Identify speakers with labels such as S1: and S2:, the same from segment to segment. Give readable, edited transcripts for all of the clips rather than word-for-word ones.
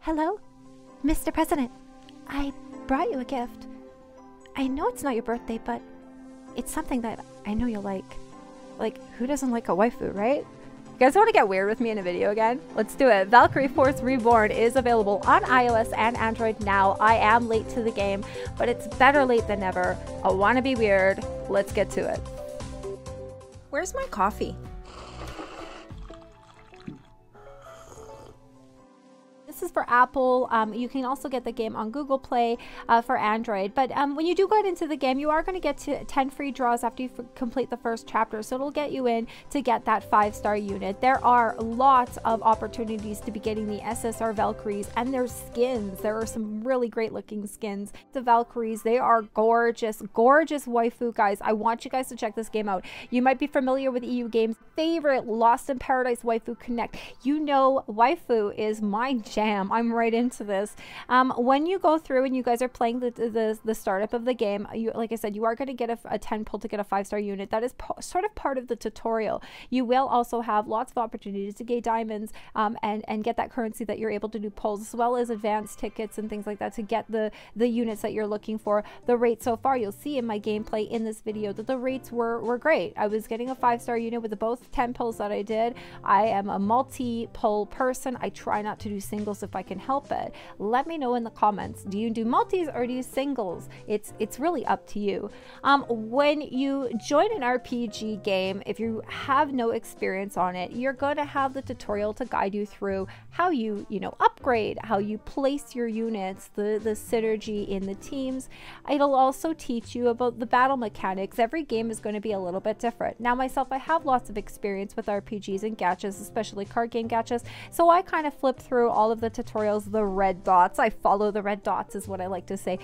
S1: Hello? Mr. President, I brought you a gift. I know it's not your birthday, but it's something that I know you'll like. Like, who doesn't like a waifu, right? You guys want to get weird with me in a video again? Let's do it. Valkyrie-force-reborn is available on iOS and Android now. I am late to the game, but it's better late than never. I want to be weird. Let's get to it.
S2: Where's my coffee?
S1: This is for Apple. You can also get the game on Google Play for Android. But when you do go into the game, you are going to get to 10 free draws after you complete the first chapter. So it'll get you in to get that 5-star unit. There are lots of opportunities to be getting the SSR Valkyries and their skins. There are some really great looking skins. The Valkyries, they are gorgeous, gorgeous waifu, guys. I want you guys to check this game out. You might be familiar with EU Games' favorite Lost in Paradise Waifu Connect. You know, waifu is my jam. I'm right into this. When you go through and you guys are playing the startup of the game, like I said, you are going to get a 10 pull to get a 5-star unit. That is sort of part of the tutorial. You will also have lots of opportunities to get diamonds and get that currency that you're able to do pulls, as well as advanced tickets and things like that to get the units that you're looking for. The rates so far, you'll see in my gameplay in this video that the rates were great. I was getting a 5-star unit with both 10 pulls that I did. I am a multi-pull person. I try not to do singles if I can help it. Let me know in the comments. Do you do multis or do you singles? It's really up to you. When you join an RPG game, if you have no experience on it, you're going to have the tutorial to guide you through how you upgrade, how you place your units, the synergy in the teams. It'll also teach you about the battle mechanics. Every game is going to be a little bit different. Now myself, I have lots of experience with RPGs and gachas, especially card game gachas, so I kind of flip through all of the tutorials, the red dots. I follow the red dots is what I like to say,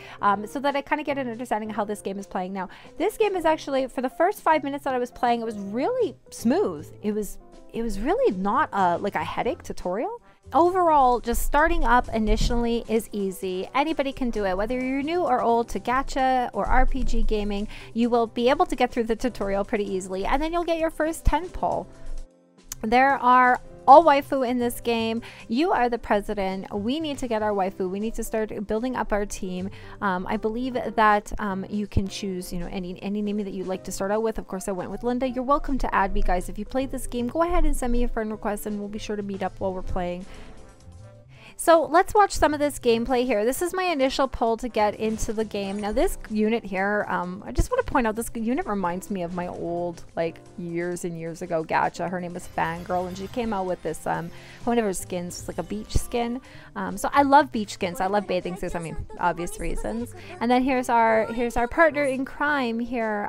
S1: so that I kind of get an understanding of how this game is playing. Now this game is actually, for the first 5 minutes that I was playing, it was really smooth. It was really not like a headache tutorial. Overall, just starting up initially is easy. Anybody can do it. Whether you're new or old to gacha or RPG gaming, you will be able to get through the tutorial pretty easily, and then you'll get your first 10 pull. There are all waifu in this game. You are the president. We need to get our waifu. We need to start building up our team. I believe that you can choose, any name that you'd like to start out with. Of course, I went with Linda. You're welcome to add me, guys. If you played this game, go ahead and send me a friend request, and we'll be sure to meet up while we're playing. So let's watch some of this gameplay here. This is my initial pull to get into the game. Now this unit here, I just want to point out, this unit reminds me of my old, like, years and years ago gacha. Her name was Fangirl, and she came out with this, one of her skins was like a beach skin. So I love beach skins. I love bathing suits. I mean, obvious reasons. And then here's our partner in crime here.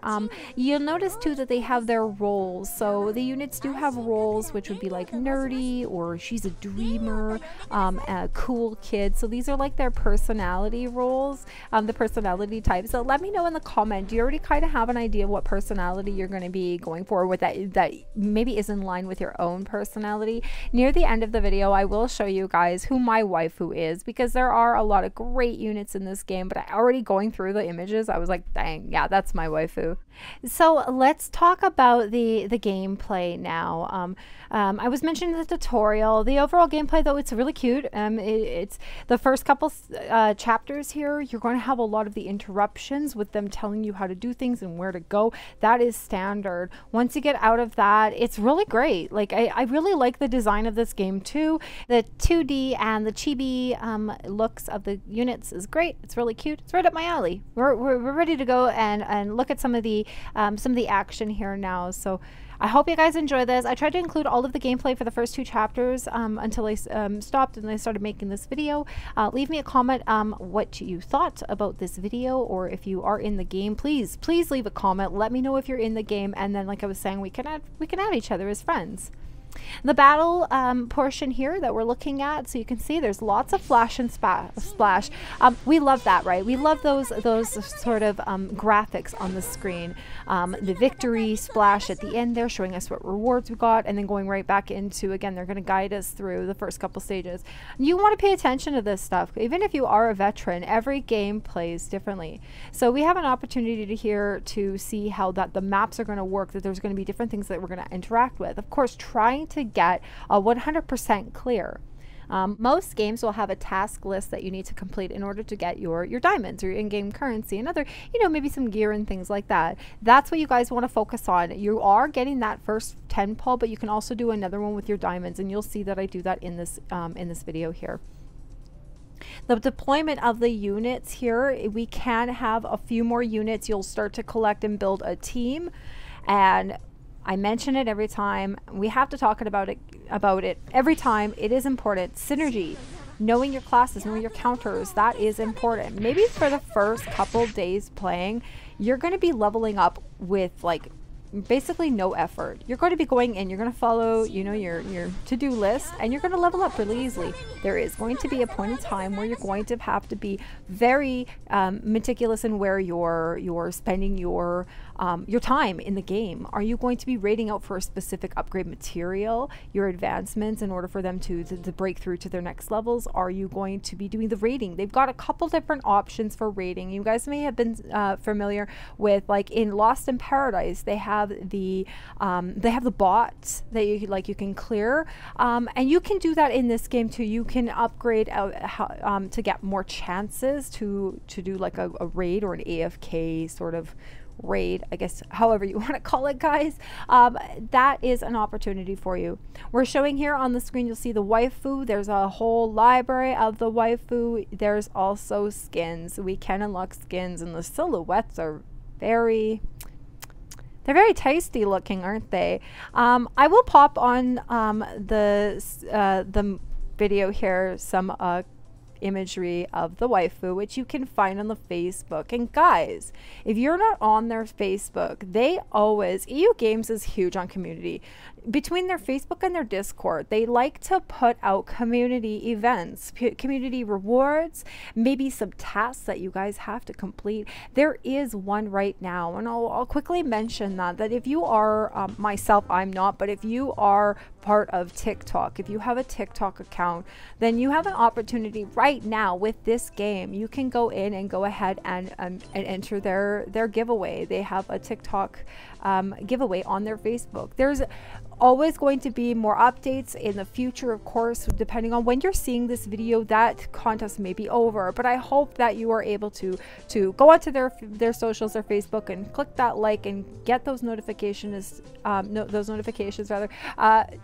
S1: You'll notice too that they have their roles. So the units do have roles, which would be like nerdy, or she's a dreamer, a cool kid. So these are like their personality roles, the personality types. So let me know in the comment, do you already kind of have an idea of what personality you're going to be going for with that maybe is in line with your own personality? Near the end of the video, I will show you guys who my waifu is, because there are a lot of great units in this game, but already going through the images, I was like, dang, yeah, that's my waifu. So let's talk about the gameplay now. I was mentioning the tutorial. The overall gameplay, though, it's really cute. It's the first couple chapters here. You're going to have a lot of the interruptions with them telling you how to do things and where to go. That is standard. Once you get out of that, it's really great. Like, I really like the design of this game too. The 2D and the chibi looks of the units is great. It's really cute. It's right up my alley. We're ready to go and look at some of the action here now. So I hope you guys enjoy this. I tried to include all of the gameplay for the first 2 chapters until I stopped and I started making this video. Leave me a comment what you thought about this video, or if you are in the game, please leave a comment. Let me know if you're in the game, and then, like I was saying, we can add each other as friends. The battle portion here that we're looking at, so you can see there's lots of flash and splash. We love that, right? We love those sort of graphics on the screen. The victory splash at the end there, showing us what rewards we got, and then going right back into, again, they're going to guide us through the first couple stages. You want to pay attention to this stuff. Even if you are a veteran, every game plays differently. So we have an opportunity here to see how the maps are going to work, that there's going to be different things that we're going to interact with. Of course, trying to get 100% clear. Most games will have a task list that you need to complete in order to get your diamonds or your in-game currency and other, you know, maybe some gear and things like that. That's what you guys want to focus on. You are getting that first 10 pull, but you can also do another one with your diamonds, and you'll see that I do that in this video here. The deployment of the units here, we can have a few more units. You'll start to collect and build a team, and I mention it every time. We have to talk about it every time. It is important. Synergy, knowing your classes, knowing your counters, that is important. Maybe for the first couple days playing, you're going to be leveling up with like basically no effort. You're going to be going in, you're going to follow, you know, your to-do list, and you're going to level up really easily. There is going to be a point in time where you're going to have to be very meticulous in where you're spending your time in the game. Are you going to be raiding out for a specific upgrade material, your advancements, in order for them to break through to their next levels? Are you going to be doing the raiding? They've got a couple different options for raiding. You guys may have been familiar with, like in Lost in Paradise, they have the bots that you can clear, and you can do that in this game too. You can upgrade to get more chances to do like a raid or an AFK sort of raid, I guess, however you want to call it, guys. That is an opportunity for you. We're showing here on the screen, you'll see the waifu. There's a whole library of the waifu. There's also skins. We can unlock skins, and the silhouettes are they're very tasty looking, aren't they? I will pop on the video here some imagery of the waifu, which you can find on the Facebook. And guys, if you're not on their Facebook, they always, EU Games is huge on community. Between their Facebook and their Discord, they like to put out community events, community rewards, maybe some tasks that you guys have to complete. There is one right now, and I'll quickly mention that if you are, myself, I'm not, but if you are part of TikTok, if you have a TikTok account, then you have an opportunity right now with this game. You can go in and go ahead and enter their giveaway. They have a TikTok giveaway on their Facebook. There's always going to be more updates in the future, of course, depending on when you're seeing this video. That contest may be over, but I hope that you are able to go onto their socials, their Facebook, and click that like and get those notifications rather,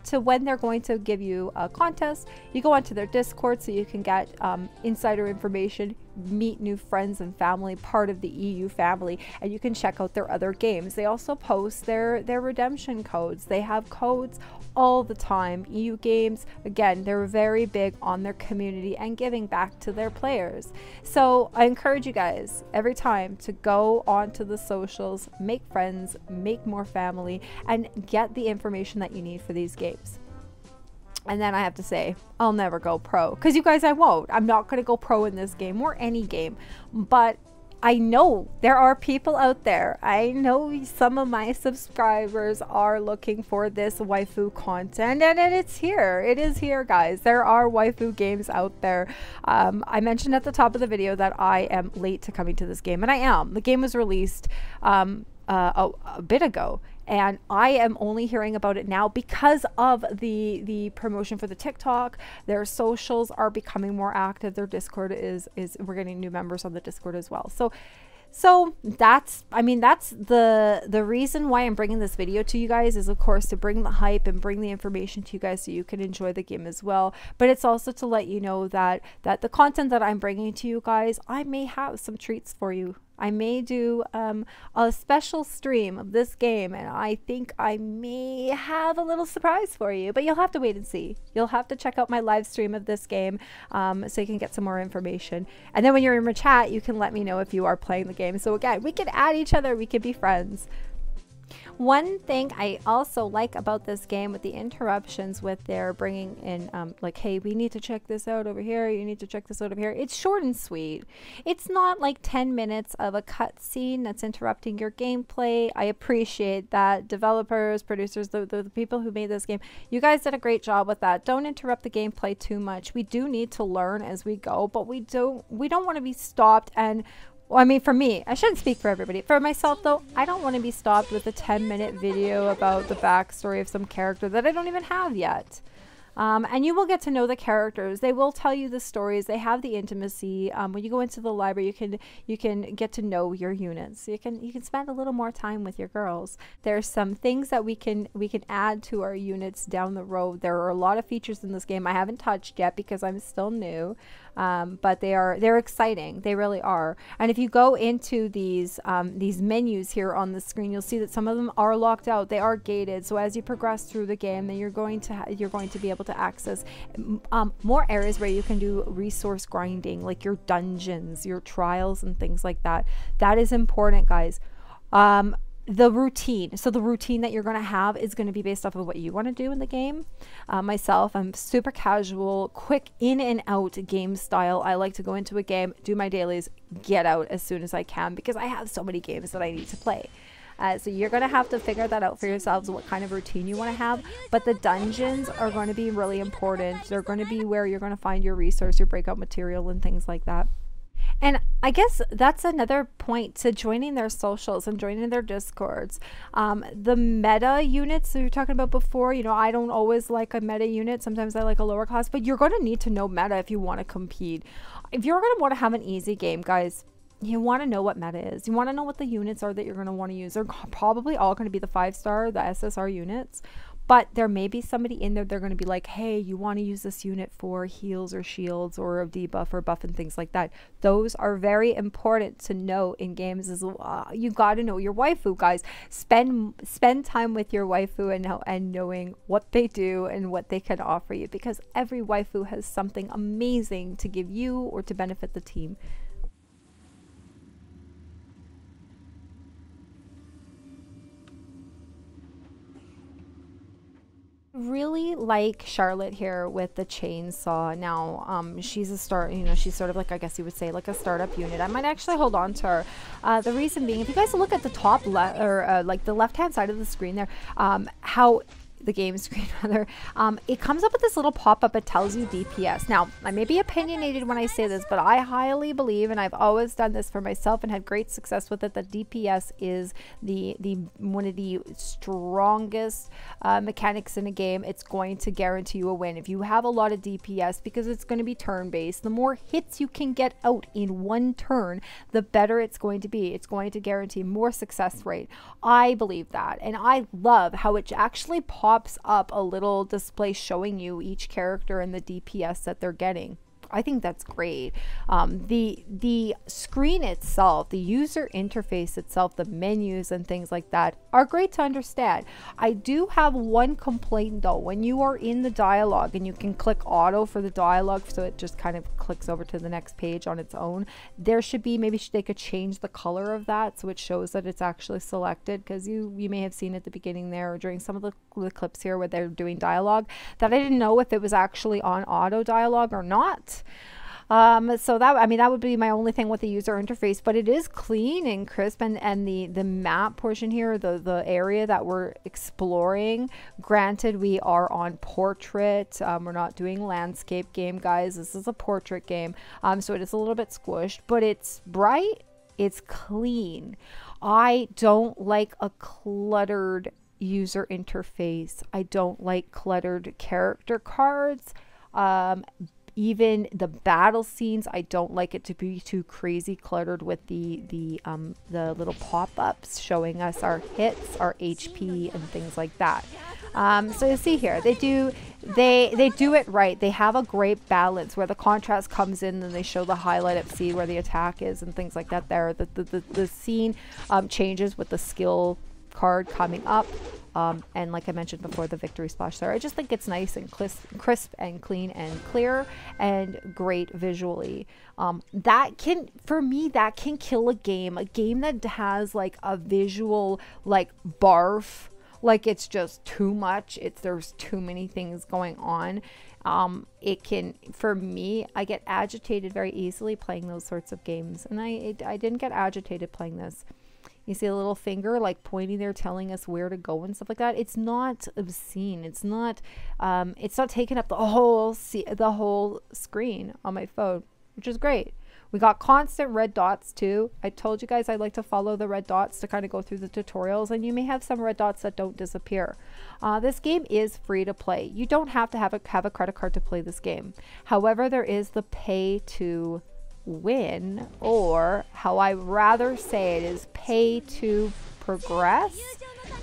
S1: to when they're going to give you a contest. You go onto their Discord so you can get insider information, meet new friends and family, part of the EU family, and you can check out their other games. They also post their redemption codes. They have codes all the time. EU Games, again, they're very big on their community and giving back to their players. So I encourage you guys every time to go onto the socials, make friends, make more family, and get the information that you need for these games. And then I have to say, I'll never go pro, because you guys, I won't. I'm not going to go pro in this game or any game, but I know there are people out there. I know some of my subscribers are looking for this waifu content, and it's here. It is here, guys. There are waifu games out there. I mentioned at the top of the video that I am late to coming to this game, and I am. The game was released a bit ago, and I am only hearing about it now because of the promotion for the TikTok. Their socials are becoming more active. Their Discord is we're getting new members on the Discord as well. So that's, I mean, that's the reason why I'm bringing this video to you guys, is of course to bring the hype and bring the information to you guys so you can enjoy the game as well. But it's also to let you know that the content that I'm bringing to you guys, I may have some treats for you. I may do a special stream of this game, and I think I may have a little surprise for you, but you'll have to wait and see. You'll have to check out my live stream of this game so you can get some more information. And then when you're in my chat, you can let me know if you are playing the game. So again, we can add each other, we can be friends. One thing I also like about this game, with the interruptions, with their bringing in like, hey, we need to check this out over here, you need to check this out over here. It's short and sweet. It's not like 10 minutes of a cutscene that's interrupting your gameplay. I appreciate that. Developers, producers, the people who made this game, you guys did a great job with that. Don't interrupt the gameplay too much. We do need to learn as we go, but we don't want to be stopped. And well, I mean, for me, I shouldn't speak for everybody. For myself, though, I don't want to be stopped with a 10-minute video about the backstory of some character that I don't even have yet. And you will get to know the characters. They will tell you the stories. They have the intimacy. When you go into the library, you can get to know your units. You can spend a little more time with your girls. There's some things that we can add to our units down the road. There are a lot of features in this game I haven't touched yet because I'm still new. But they're exciting. They really are. And if you go into these menus here on the screen, you'll see that some of them are locked out. They are gated. So as you progress through the game, then you're going to be able to access more areas where you can do resource grinding, like your dungeons, your trials, and things like that. That is important, guys. The routine. So the routine that you're going to have is going to be based off of what you want to do in the game. Myself, I'm super casual, quick in and out game style. I like to go into a game, do my dailies, get out as soon as I can because I have so many games that I need to play. So you're going to have to figure that out for yourselves, what kind of routine you want to have. But the dungeons are going to be really important. They're going to be where you're going to find your resource, your breakout material, and things like that. And I guess that's another point to joining their socials and joining their discords. The meta units that we were talking about before, you know, I don't always like a meta unit. Sometimes I like a lower class, but you're going to need to know meta if you want to compete. If you're going to want to have an easy game, guys, you want to know what meta is. You want to know what the units are that you're going to want to use. They're probably all going to be the 5-star, the SSR units. But there may be somebody in there, they're going to be like, hey, you want to use this unit for heals or shields or a debuff or buff and things like that. Those are very important to know in games as well. You got to know your waifu, guys. Spend time with your waifu and knowing what they do and what they can offer you, because every waifu has something amazing to give you or to benefit the team. Really like Charlotte here with the chainsaw. Now she's a she's sort of like, I guess you would say, like a startup unit. I might actually hold on to her. The reason being, if you guys look at the top left, or like the left hand side of the screen there, how the game screen rather, it comes up with this little pop-up. It tells you DPS. Now, I may be opinionated when I say this, but I highly believe, and I've always done this for myself and had great success with it, that DPS is the one of the strongest mechanics in a game. It's going to guarantee you a win if you have a lot of DPS, because it's going to be turn-based. The more hits you can get out in one turn, the better it's going to be. It's going to guarantee more success rate. I believe that, and I love how it actually pops up a little display showing you each character and the DPS that they're getting. I think that's great. The screen itself, the user interface itself, the menus and things like that are great to understand. I do have one complaint though. When you are in the dialogue and you can click auto for the dialogue, so it just kind of clicks over to the next page on its own, there should be, maybe they could change the color of that so it shows that it's actually selected, because you may have seen at the beginning there or during some of the clips here where they're doing dialogue that I didn't know if it was actually on auto dialogue or not. So that, I mean, that would be my only thing with the user interface, but it is clean and crisp, and the map portion here, the area that we're exploring, granted we are on portrait, we're not doing landscape game, guys. This is a portrait game, so it is a little bit squished, but it's bright, it's clean. I don't like a cluttered user interface. I don't like cluttered character cards. Even the battle scenes, I don't like it to be too crazy cluttered with the little pop-ups showing us our hits, our HP, and things like that. So you see here, they do it right. They have a great balance where the contrast comes in and they show the highlight up, see where the attack is and things like that there. The scene changes with the skill card coming up. And like I mentioned before, the victory splash there. I just think it's nice and crisp and clean and clear and great visually. That can, for me, that can kill a game that has like a visual like barf, like it's just too much. There's too many things going on. It can, for me, I get agitated very easily playing those sorts of games, and I didn't get agitated playing this. You see a little finger like pointing there, telling us where to go and stuff like that. It's not obscene. It's not taking up the whole screen on my phone, which is great. We got constant red dots too. I told you guys I like to follow the red dots to kind of go through the tutorials, and you may have some red dots that don't disappear. This game is free to play. You don't have to have a credit card to play this game. However, there is the pay to win, or how I rather say it is pay to progress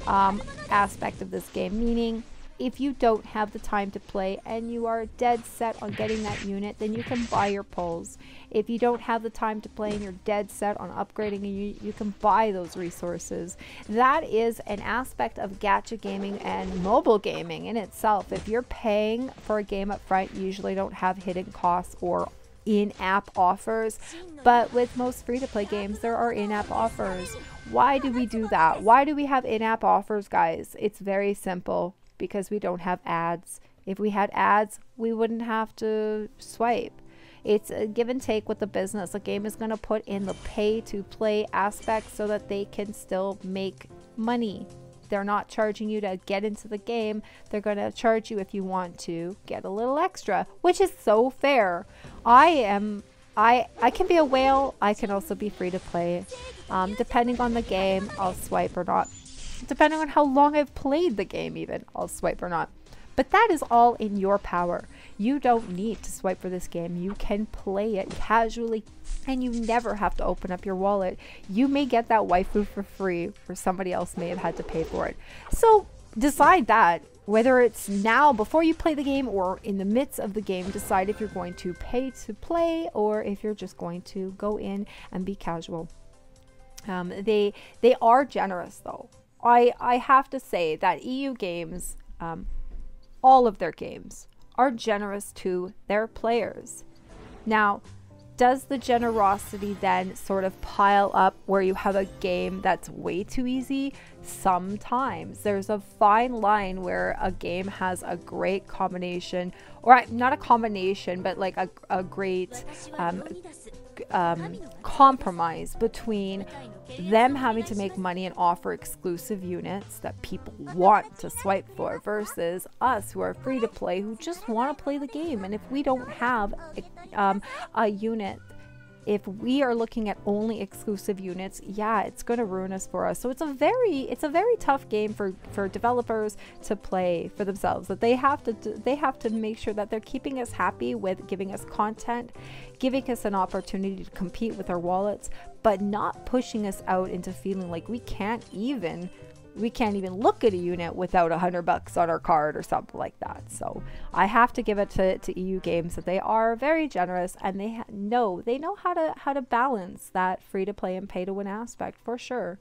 S1: aspect of this game, meaning if you don't have the time to play and you are dead set on getting that unit, then you can buy your pulls. If you don't have the time to play and you're dead set on upgrading, you can buy those resources. That is an aspect of gacha gaming and mobile gaming in itself. If you're paying for a game up front, you usually don't have hidden costs or in-app offers, but with most free-to-play games there are in-app offers. Why do we do that? Why do we have in-app offers, guys? It's very simple. Because we don't have ads. If we had ads, we wouldn't have to swipe. It's a give and take with the business. A game is going to put in the pay to play aspect so that they can still make money. They're not charging you to get into the game. They're going to charge you if you want to get a little extra, which is so fair. I can be a whale. I can also be free to play. Depending on the game, I'll swipe or not. Depending on how long I've played the game even, I'll swipe or not. But that is all in your power. You don't need to swipe for this game. You can play it casually and you never have to open up your wallet. You may get that waifu for free or somebody else may have had to pay for it. So decide that, whether it's now before you play the game or in the midst of the game, decide if you're going to pay to play or if you're just going to go in and be casual. They are generous though. I have to say that EU games, all of their games, are generous to their players. Now, does the generosity then sort of pile up where you have a game that's way too easy? Sometimes. There's a fine line where a game has a great combination, or not a combination, but like a great compromise between them having to make money and offer exclusive units that people want to swipe for versus us who are free to play who just want to play the game. And if we don't have a unit, if we are looking at only exclusive units, yeah, it's going to ruin us for us. So it's a very tough game for developers to play for themselves. That they have to make sure that they're keeping us happy with giving us content, giving us an opportunity to compete with our wallets, but not pushing us out into feeling like we can't even look at a unit without $100 on our card or something like that. So I have to give it to EU games that they are very generous and they know how to balance that free to play and pay to win aspect for sure.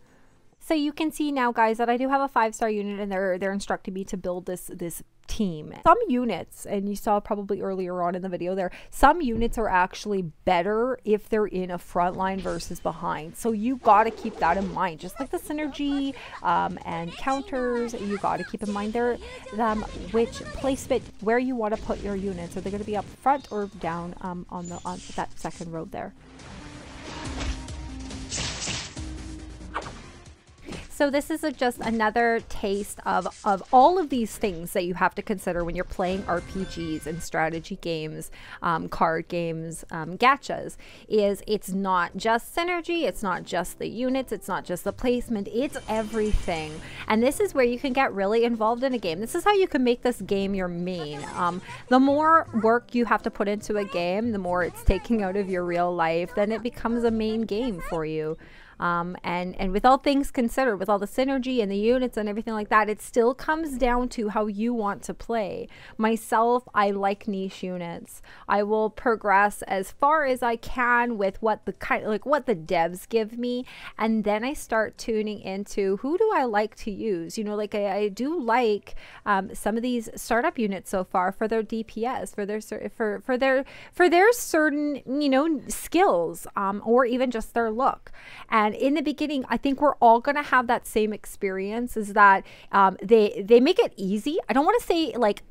S1: So you can see now, guys, that I do have a 5-star unit and they're instructing me to build this team. Some units, and you saw probably earlier on in the video there, some units are actually better if they're in a front line versus behind. So you got to keep that in mind. Just like the synergy and counters, you got to keep in mind there which placement, where you want to put your units. Are they going to be up front or down on that second row there? So this is just another taste of all of these things that you have to consider when you're playing RPGs and strategy games, card games, gachas. It's not just synergy, it's not just the units, it's not just the placement, it's everything. And this is where you can get really involved in a game. This is how you can make this game your main. The more work you have to put into a game, the more it's taking out of your real life, then it becomes a main game for you. And with all things considered, with all the synergy and the units and everything like that, it still comes down to how you want to play. Myself, I like niche units. I will progress as far as I can with what the devs give me, and then I start tuning into who do I like to use. You know, like I do like some of these startup units so far for their DPS, for their certain, you know, skills, or even just their look. And in the beginning, I think we're all going to have that same experience, is that they make it easy. I don't want to say like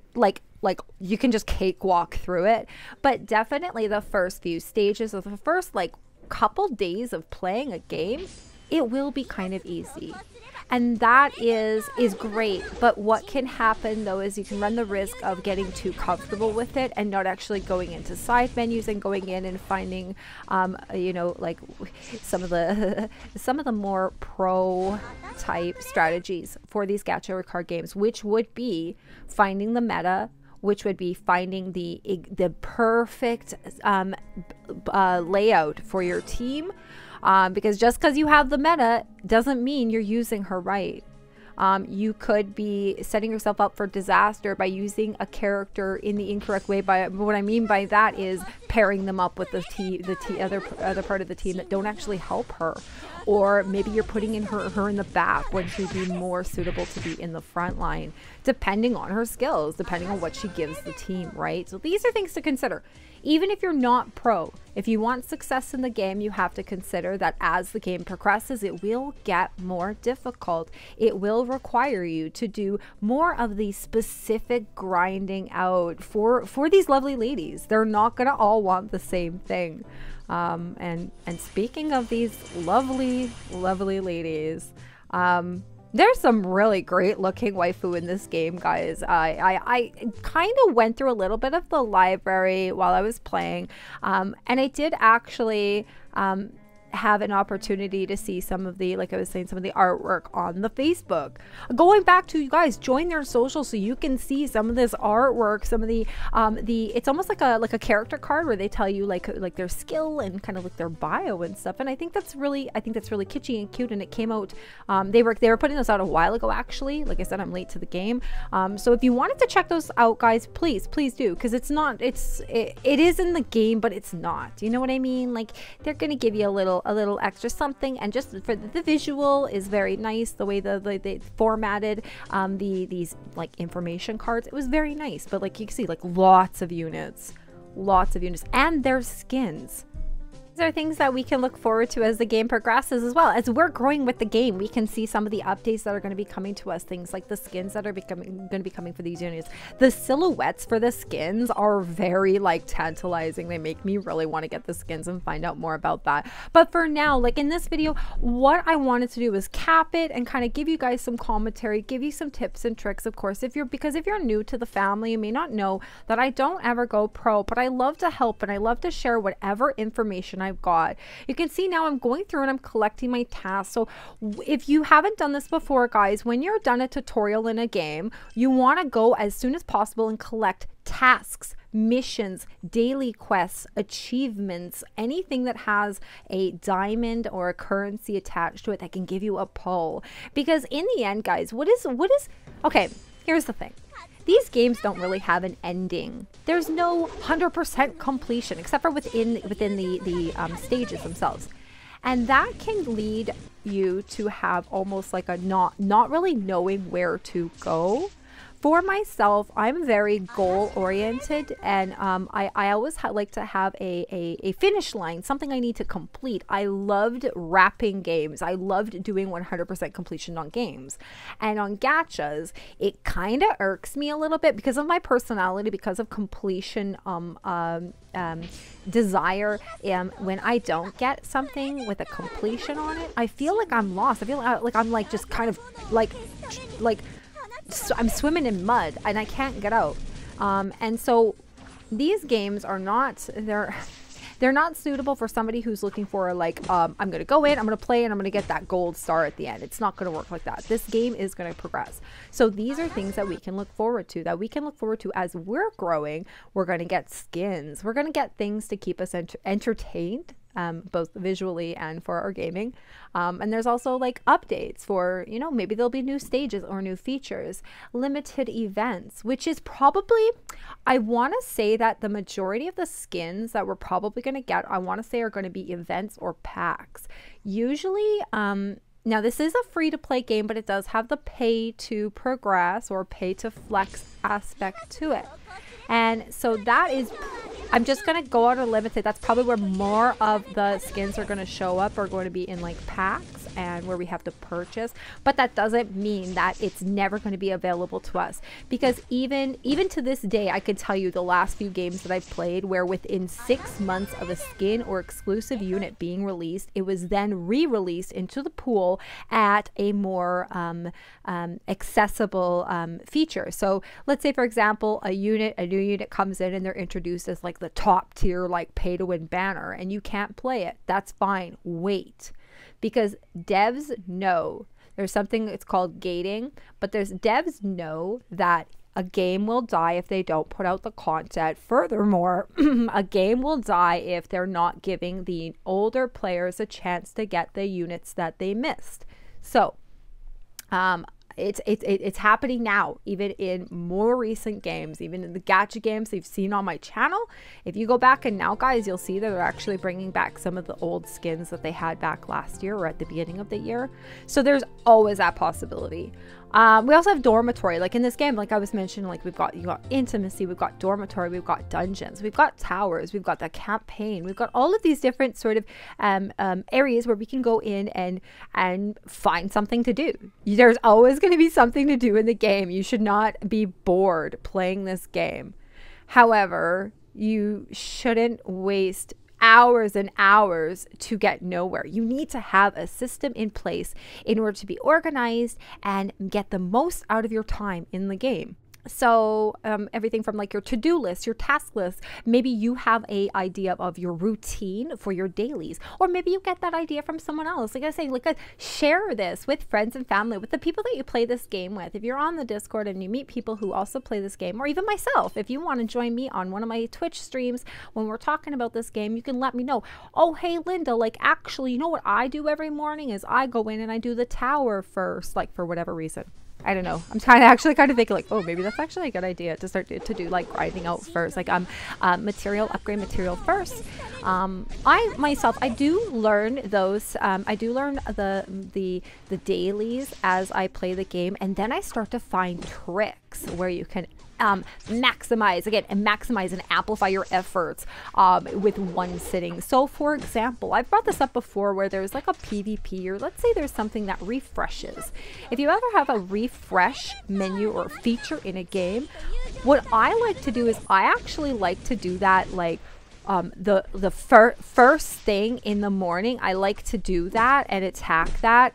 S1: you can just cakewalk through it, but definitely the first few stages of the first like couple days of playing a game, it will be kind of easy. And that is great. But what can happen though is you can run the risk of getting too comfortable with it and not actually going into side menus and going in and finding you know, like some of the more pro type strategies for these gacha or card games, which would be finding the meta, which would be finding the perfect layout for your team, because just because you have the meta doesn't mean you're using her right. You could be setting yourself up for disaster by using a character in the incorrect way. By what I mean by that is pairing them up with the other part of the team that don't actually help her, or maybe you're putting in her in the back when she'd be more suitable to be in the front line, depending on her skills, depending on what she gives the team, right? So these are things to consider. Even if you're not pro, if you want success in the game, you have to consider that as the game progresses, it will get more difficult. It will require you to do more of the specific grinding out for these lovely ladies. They're not going to all want the same thing. And speaking of these lovely ladies, there's some really great looking waifu in this game, guys. I kind of went through a little bit of the library while I was playing, and I did actually have an opportunity to see some of the, like I was saying, some of the artwork on the Facebook. Going back to, you guys, join their social so you can see some of this artwork, some of the it's almost like a character card where they tell you like their skill and kind of like their bio and stuff. And I think that's really kitschy and cute. And it came out, they were putting those out a while ago, actually. Like I said, I'm late to the game. So if you wanted to check those out, guys, please do, because it is in the game, but it's not. You know what I mean? Like, they're gonna give you a little extra something, and just for the visual is very nice. The way they formatted these like information cards, it was very nice. But like you can see, like lots of units, and their skins. These are things that we can look forward to as the game progresses as well. As we're growing with the game, we can see some of the updates that are going to be coming to us. Things like the skins that are going to be coming for these units. The silhouettes for the skins are very like tantalizing. They make me really want to get the skins and find out more about that. But for now, like in this video, what I wanted to do was cap it and kind of give you guys some commentary, give you some tips and tricks. Of course, if you're new to the family, you may not know that I don't ever go pro, but I love to help and I love to share whatever information I've got. You can see now I'm going through and I'm collecting my tasks. So if you haven't done this before, guys, when you're done a tutorial in a game, you want to go as soon as possible and collect tasks, missions, daily quests, achievements, anything that has a diamond or a currency attached to it that can give you a pull. Because in the end, guys, okay, here's the thing. These games don't really have an ending. There's no 100% completion, except for within the stages themselves. And that can lead you to have almost like a not really knowing where to go. For myself, I'm very goal oriented, and I always like to have a finish line, something I need to complete. I loved wrapping games. I loved doing 100% completion on games. And on gachas, it kind of irks me a little bit because of my personality, because of completion desire. When I don't get something with a completion on it, I feel like I'm lost. I feel like I'm like just kind of like I'm swimming in mud and I can't get out. And so these games are not, they're not suitable for somebody who's looking for like, I'm going to go in, I'm going to play, and I'm going to get that gold star at the end. It's not going to work like that. This game is going to progress. So these are things that we can look forward to, as we're growing. We're going to get skins. We're going to get things to keep us entertained. Both visually and for our gaming. And there's also like updates for, you know, maybe there'll be new stages or new features, limited events, which is probably, I want to say that the majority of the skins that we're probably going to get, I want to say are going to be events or packs. Usually, now this is a free to play game, but it does have the pay to progress or pay to flex aspect to it. And so that is, I'm just going to go out on a limb and say that's probably where more of the skins are going to show up, are going to be in like packs. and where we have to purchase, but that doesn't mean that it's never going to be available to us, because even to this day, I could tell you the last few games that I've played where within 6 months of a skin or exclusive unit being released, it was then re-released into the pool at a more accessible feature. So let's say, for example, a new unit comes in and they're introduced as like the top tier, like pay to win banner, and you can't play it. That's fine. Wait, because devs know there's something, it's called gating, but devs know that a game will die if they don't put out the content. Furthermore, a game will die if they're not giving the older players a chance to get the units that they missed. So it's happening now, even in more recent games, even in the gacha games you've seen on my channel. If you go back and now, guys, you'll see that they're actually bringing back some of the old skins that they had back last year or at the beginning of the year. So there's always that possibility. We also have dormitory, like in this game, like I was mentioning, like you got intimacy, we've got dormitory, we've got dungeons, we've got towers, we've got the campaign, we've got all of these different sort of areas where we can go in and find something to do. There's always going to be something to do in the game. You should not be bored playing this game. However, you shouldn't waste hours and hours to get nowhere. You need to have a system in place in order to be organized and get the most out of your time in the game. So everything from like your to-do list, your task list, maybe you have a idea of your routine for your dailies, or maybe you get that idea from someone else. Like I say, share this with friends and family, with the people that you play this game with. If you're on the Discord and you meet people who also play this game, or even myself, if you want to join me on one of my Twitch streams when we're talking about this game, you can let me know. Oh, hey Linda, like actually, you know what I do every morning is I go in and I do the tower first, like for whatever reason. I don't know. I'm kind of thinking like, oh, maybe that's actually a good idea to start to do like grinding out first, like material, upgrade material first. I do learn those. I do learn the dailies as I play the game, and then I start to find tricks where you can maximize and amplify your efforts with one sitting. So for example, I've brought this up before where there's like a PvP, or let's say there's something that refreshes. If you ever have a refresh menu or feature in a game, what I like to do is I actually like to do that like the first thing in the morning. I like to do that and attack that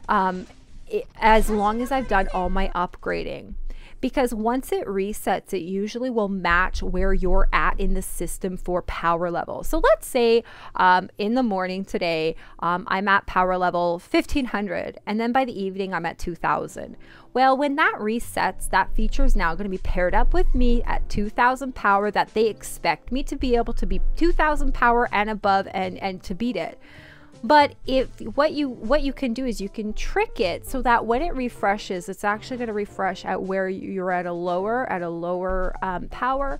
S1: as long as I've done all my upgrading. Because once it resets, it usually will match where you're at in the system for power level. So let's say in the morning today, I'm at power level 1500, and then by the evening, I'm at 2000. Well, when that resets, that feature is now going to be paired up with me at 2000 power that they expect me to be able to be 2000 power and above and to beat it. But if what you can do is you can trick it so that when it refreshes, it's actually going to refresh at where you're at a lower power.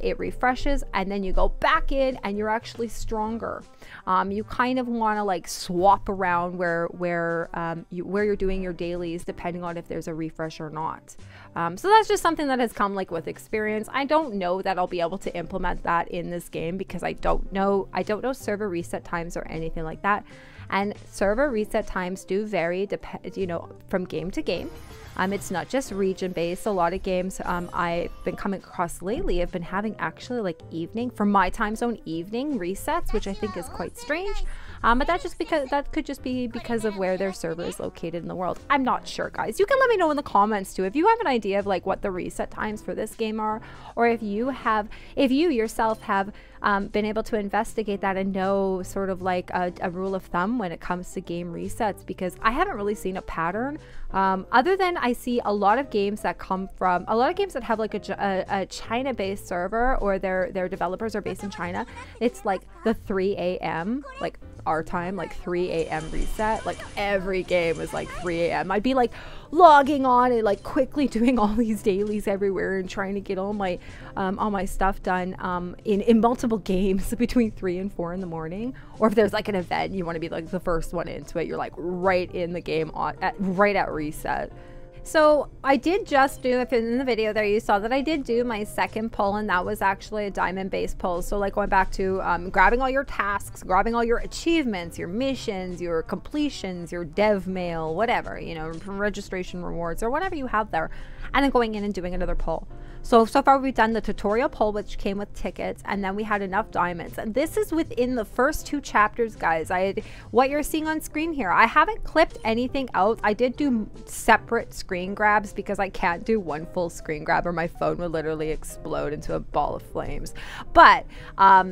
S1: It refreshes, and then you go back in and you're actually stronger. You kind of want to like swap around where you're doing your dailies depending on if there's a refresh or not. So that's just something that has come like with experience. I don't know that I'll be able to implement that in this game because I don't know server reset times or anything like that. And server reset times do vary from game to game. It's not just region based. A lot of games I've been coming across lately have been having actually like evening, for my time zone, evening resets, which I think is quite strange. But that could just be because of where their server is located in the world. I'm not sure, guys. You can let me know in the comments too if you have an idea of like what the reset times for this game are, or if you yourself have been able to investigate that and know sort of like a rule of thumb when it comes to game resets, because I haven't really seen a pattern other than I see a lot of games that have like a China-based server, or their developers are based in China. It's like the 3 a.m. like our time, like 3 a.m. reset. Like every game was like 3 a.m. I'd be like logging on and like quickly doing all these dailies everywhere and trying to get all my stuff done in multiple games between 3 and 4 in the morning. Or if there's like an event, you want to be like the first one into it, you're like right in the game right at reset. So I did just do, if in the video there you saw that I did do my second pull, and that was actually a diamond based pull. So like going back to grabbing all your tasks, grabbing all your achievements, your missions, your completions, your dev mail, whatever, you know, registration rewards or whatever you have there, and then going in and doing another pull. So far we've done the tutorial pull, which came with tickets, and then we had enough diamonds. And this is within the first 2 chapters, guys. What you're seeing on screen here, I haven't clipped anything out. I did do separate screen grabs because I can't do one full screen grab or my phone would literally explode into a ball of flames. But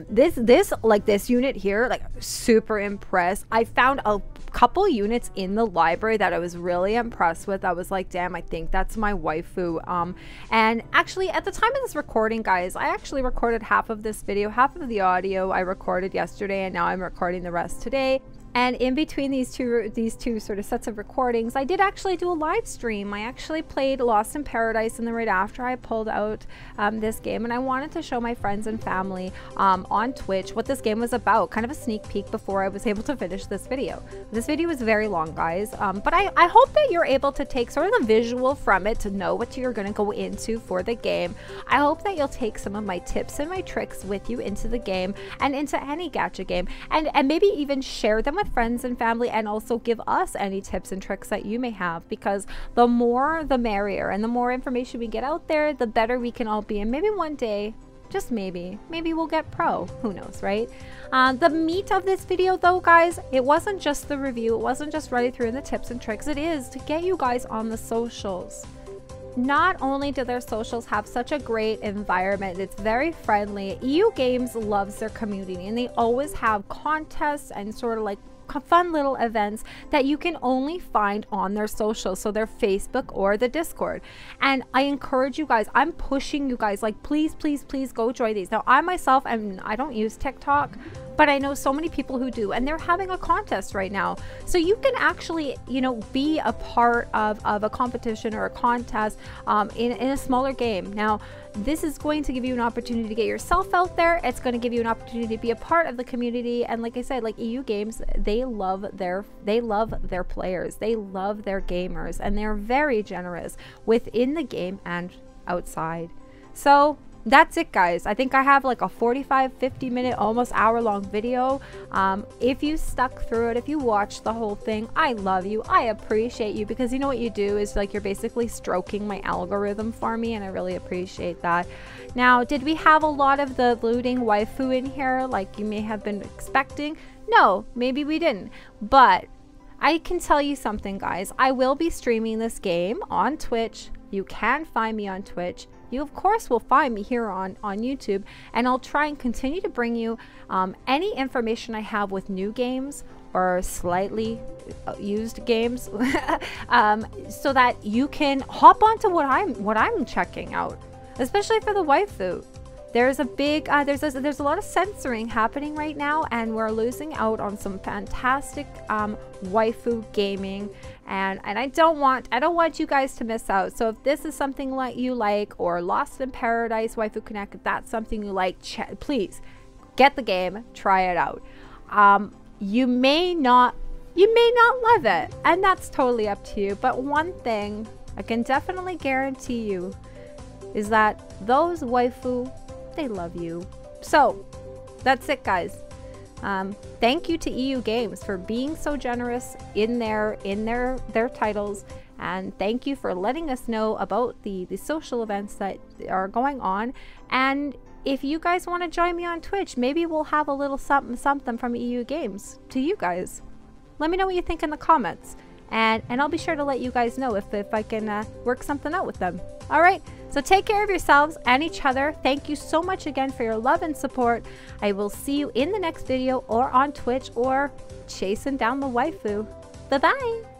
S1: this unit here, like, super impressed. I found a couple units in the library that I was really impressed with. I was like, damn, I think that's my waifu. And actually at the time of this recording, guys, I actually recorded half of this video, half of the audio I recorded yesterday, and now I'm recording the rest today. And in between these two sort of sets of recordings, I did actually do a live stream. I actually played Lost in Paradise, and then right after I pulled out this game, and I wanted to show my friends and family on Twitch what this game was about, kind of a sneak peek before I was able to finish this video. This video was very long, guys, but I hope that you're able to take sort of the visual from it to know what you're going to go into for the game. I hope that you'll take some of my tips and my tricks with you into the game and into any gacha game, and maybe even share them with friends and family, and also give us any tips and tricks that you may have, because the more the merrier, and the more information we get out there, the better we can all be. And maybe one day, just maybe we'll get pro, who knows, right? The meat of this video though, guys, it wasn't just the review, it wasn't just running through the tips and tricks, it is to get you guys on the socials. Not only do their socials have such a great environment, it's very friendly. EU Games loves their community, and they always have contests and sort of like fun little events that you can only find on their socials, so their Facebook or the Discord. And I encourage you guys, I'm pushing you guys, like, please go join these. Now I myself, I don't use TikTok, but I know so many people who do, and they're having a contest right now, so you can actually, you know, be a part of a competition or a contest in a smaller game. Now this is going to give you an opportunity to get yourself out there. It's going to give you an opportunity to be a part of the community. And like I said, like, EU Games, they love their players, they love their gamers, and they're very generous within the game and outside. So that's it, guys. I think I have like a 45-50 minute, almost hour-long video. If you stuck through it, if you watched the whole thing, I love you, I appreciate you, because you know what you do is, like, you're basically stroking my algorithm for me, and I really appreciate that. Now, did we have a lot of the looting waifu in here like you may have been expecting? No, maybe we didn't, but I can tell you something, guys. I will be streaming this game on Twitch. You can find me on Twitch. You of course will find me here on YouTube, and I'll try and continue to bring you any information I have with new games or slightly used games, so that you can hop onto what I'm checking out, especially for the waifu. There's a big there's a lot of censoring happening right now, and we're losing out on some fantastic waifu gaming, and I don't want you guys to miss out. So if this is something like you like, or Lost in Paradise Waifu Connect, if that's something you like, please get the game, try it out. You may not love it, and that's totally up to you, but one thing I can definitely guarantee you is that those waifu, they love you. So that's it, guys. Thank you to EU Games for being so generous in their titles, and thank you for letting us know about the social events that are going on. And if you guys want to join me on Twitch, maybe we'll have a little something from EU Games to you guys. Let me know what you think in the comments, and I'll be sure to let you guys know if I can work something out with them. All right, so take care of yourselves and each other. Thank you so much again for your love and support. I will see you in the next video, or on Twitch, or chasing down the waifu. Bye-bye.